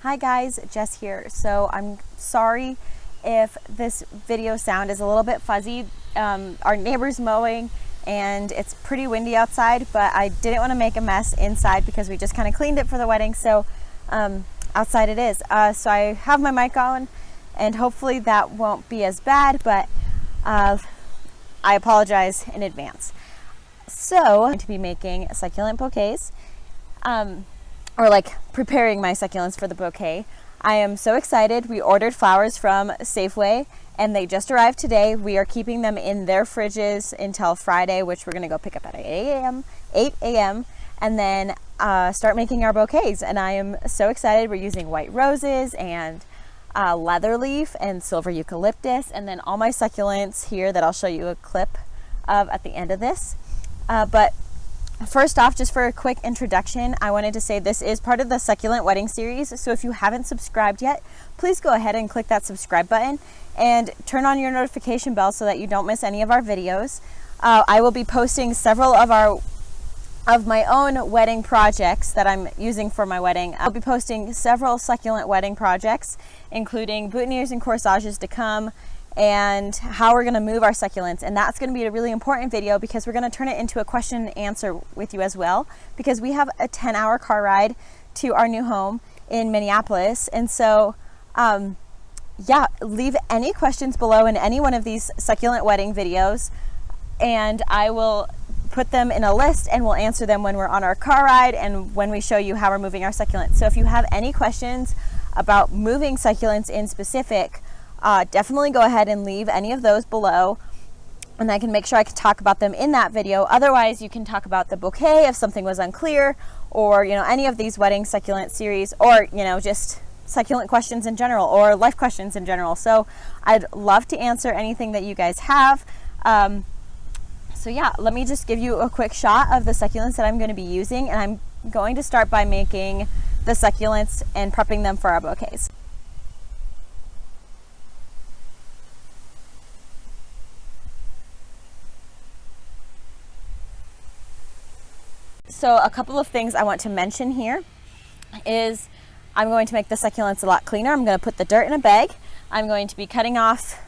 Hi guys, Jess here. So I'm sorry if this video sound is a little bit fuzzy. Our neighbor's mowing and it's pretty windy outside, but I didn't want to make a mess inside because we just kind of cleaned it for the wedding. So outside it is. So I have my mic on and hopefully that won't be as bad, but I apologize in advance. So I'm going to be making succulent bouquets. Or like preparing my succulents for the bouquet. I am so excited. We ordered flowers from Safeway and they just arrived today. We are keeping them in their fridges until Friday, which we're gonna go pick up at 8 a.m. and then start making our bouquets. And I am so excited. We're using white roses and leather leaf and silver eucalyptus, and then all my succulents here that I'll show you a clip of at the end of this. But first off, just for a quick introduction, I wanted to say this is part of the Succulent Wedding Series. So if you haven't subscribed yet, please go ahead and click that subscribe button and turn on your notification bell so that you don't miss any of our videos. I will be posting several of my own wedding projects that I'm using for my wedding. I'll be posting several succulent wedding projects, including boutonnieres and corsages to come, and how we're going to move our succulents. And that's going to be a really important video because we're going to turn it into a question and answer with you as well, because we have a 10-hour car ride to our new home in Minneapolis. And so yeah, leave any questions below in any one of these succulent wedding videos and I will put them in a list and we'll answer them when we're on our car ride and when we show you how we're moving our succulents. So if you have any questions about moving succulents in specific, definitely go ahead and leave any of those below and I can make sure I can talk about them in that video. Otherwise, you can talk about the bouquet if something was unclear, or any of these wedding succulent series, or just succulent questions in general or life questions in general. So I'd love to answer anything that you guys have. So yeah, let me just give you a quick shot of the succulents that I'm going to be using, and I'm going to start by making the succulents and prepping them for our bouquets. So a couple of things I want to mention here is I'm going to make the succulents a lot cleaner. I'm going to put the dirt in a bag. I'm going to be cutting off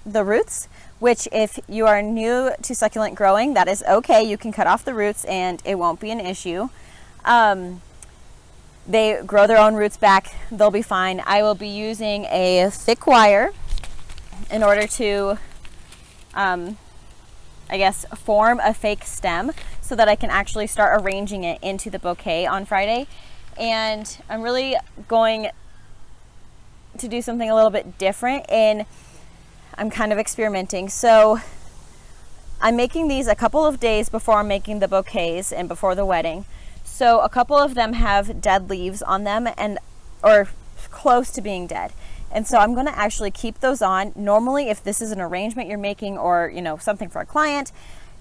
the roots, which if you are new to succulent growing, that is okay. You can cut off the roots and it won't be an issue. They grow their own roots back. They'll be fine. I will be using a thick wire in order to I guess form a fake stem so that I can actually start arranging it into the bouquet on Friday. And I'm really going to do something a little bit different, and I'm kind of experimenting. So I'm making these a couple of days before I'm making the bouquets and before the wedding. So a couple of them have dead leaves on them or close to being dead. And so I'm going to actually keep those on. Normally, if this is an arrangement you're making or, something for a client,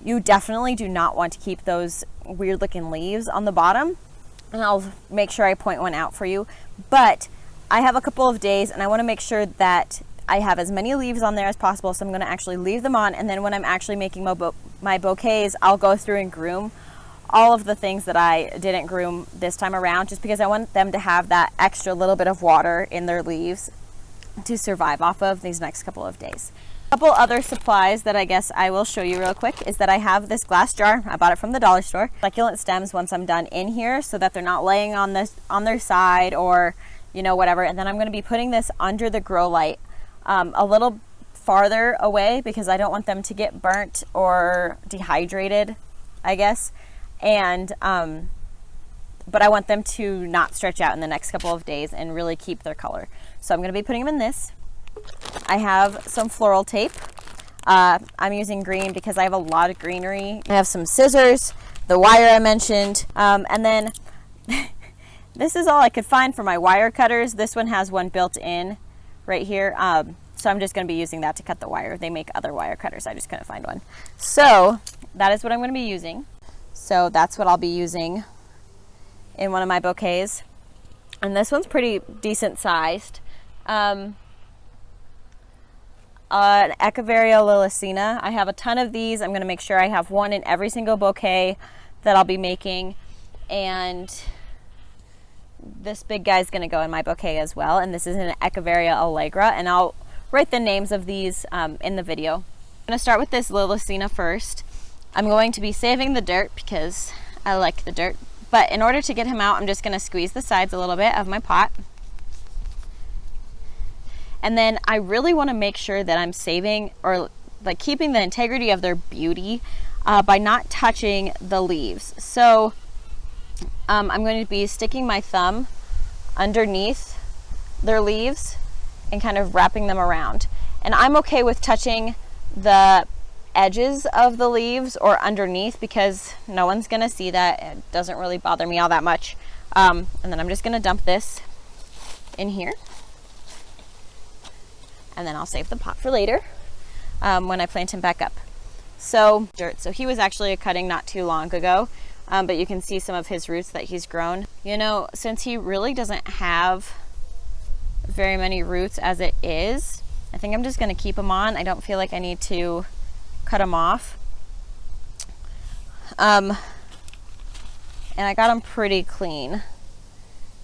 you definitely do not want to keep those weird looking leaves on the bottom. And I'll make sure I point one out for you. But I have a couple of days and I want to make sure that I have as many leaves on there as possible. So I'm going to actually leave them on. And then when I'm actually making my bouquets, I'll go through and groom all of the things that I didn't groom this time around, just because I want them to have that extra little bit of water in their leaves to survive off of these next couple of days. A couple other supplies that I guess I will show you real quick is that I have this glass jar. I bought it from the dollar store. Succulent stems once I'm done in here so that they're not laying on their side or whatever. And then I'm going to be putting this under the grow light a little farther away because I don't want them to get burnt or dehydrated, I guess. And but I want them to not stretch out in the next couple of days and really keep their color. So I'm going to be putting them in this. I have some floral tape. I'm using green because I have a lot of greenery. I have some scissors, the wire I mentioned, and then this is all I could find for my wire cutters. This one has one built in right here. So I'm just going to be using that to cut the wire. They make other wire cutters. I just couldn't find one. So that is what I'm going to be using. So that's what I'll be using in one of my bouquets. And this one's pretty decent sized. An Echeveria Lilicina. I have a ton of these. I'm going to make sure I have one in every single bouquet that I'll be making. And this big guy's gonna go in my bouquet as well, and this is an Echeveria Allegra, and I'll write the names of these in the video. I'm gonna start with this Lilicina first. I'm going to be saving the dirt because I like the dirt, but in order to get him out, I'm just gonna squeeze the sides a little bit of my pot. And then I really wanna make sure that I'm saving, or like keeping the integrity of their beauty by not touching the leaves. So I'm going to be sticking my thumb underneath their leaves and kind of wrapping them around. And I'm okay with touching the edges of the leaves or underneath because no one's gonna see that. It doesn't really bother me all that much. And then I'm just gonna dump this in here. And then I'll save the pot for later when I plant him back up. So dirt. So he was actually a cutting not too long ago, but you can see some of his roots that he's grown. You know, since he really doesn't have very many roots as it is, I think I'm just gonna keep him on. I don't feel like I need to cut him off. And I got him pretty clean.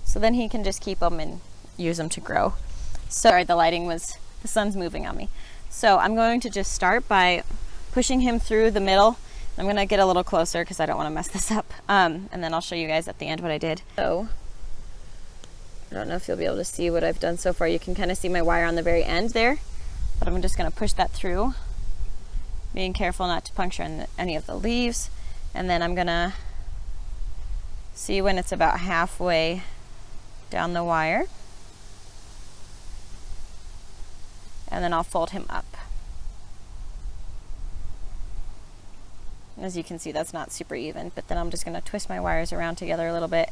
So then he can just keep them and use them to grow. Sorry, the sun's moving on me. So I'm going to just start by pushing him through the middle. I'm gonna get a little closer because I don't want to mess this up. And then I'll show you guys at the end what I did. So I don't know if you'll be able to see what I've done so far. You can kind of see my wire on the very end there, but I'm just gonna push that through, being careful not to puncture any of the leaves. And then I'm gonna see when it's about halfway down the wire. And then I'll fold him up. As you can see, that's not super even, but then I'm just gonna twist my wires around together a little bit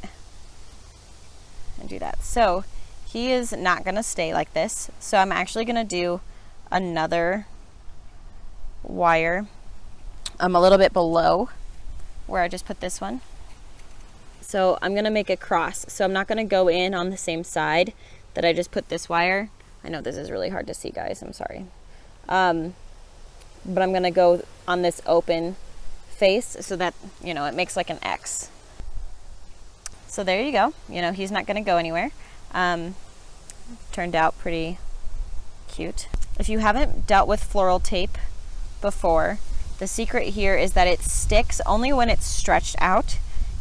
and do that. So he is not gonna stay like this. So I'm actually gonna do another wire a little bit below where I just put this one. So I'm gonna make a cross. So I'm not gonna go in on the same side that I just put this wire. I know this is really hard to see, guys, I'm sorry. But I'm gonna go on this open face so that, you know, it makes like an X. So there you go. You know, he's not gonna go anywhere. Turned out pretty cute. If you haven't dealt with floral tape before, the secret here is that it sticks only when it's stretched out.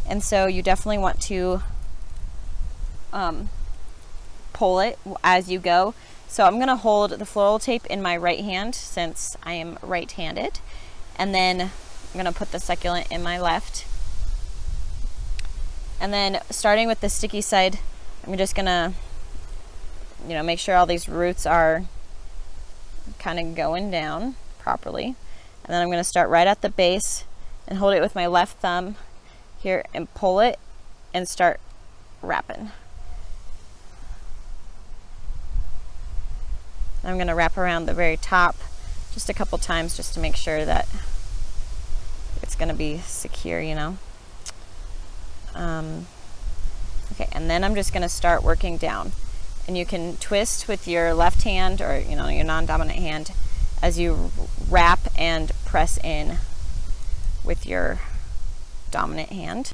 And so you definitely want to pull it as you go. So I'm gonna hold the floral tape in my right hand since I am right-handed. And then I'm gonna put the succulent in my left. And then starting with the sticky side, I'm just gonna, you know, make sure all these roots are kind of going down properly. And then I'm gonna start right at the base and hold it with my left thumb here and pull it and start wrapping. I'm gonna wrap around the very top just a couple times just to make sure that it's gonna be secure, you know. Okay, and then I'm just gonna start working down. And you can twist with your left hand or, you know, your non-dominant hand as you wrap and press in with your dominant hand.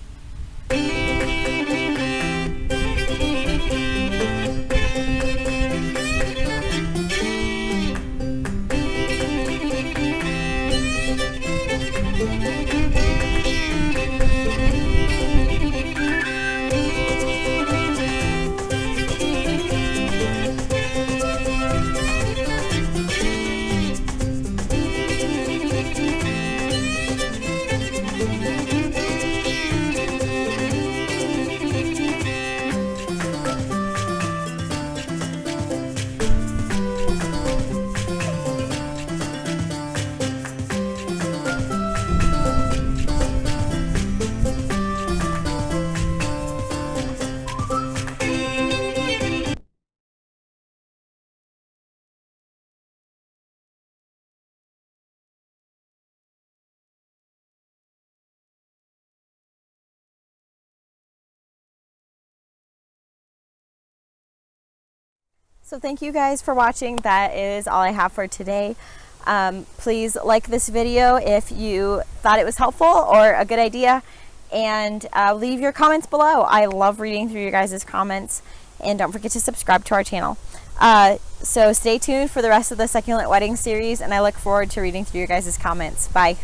So thank you guys for watching. That is all I have for today. Please like this video if you thought it was helpful or a good idea, and leave your comments below. I love reading through your guys' comments, and don't forget to subscribe to our channel. So stay tuned for the rest of the succulent wedding series, and I look forward to reading through your guys' comments. Bye.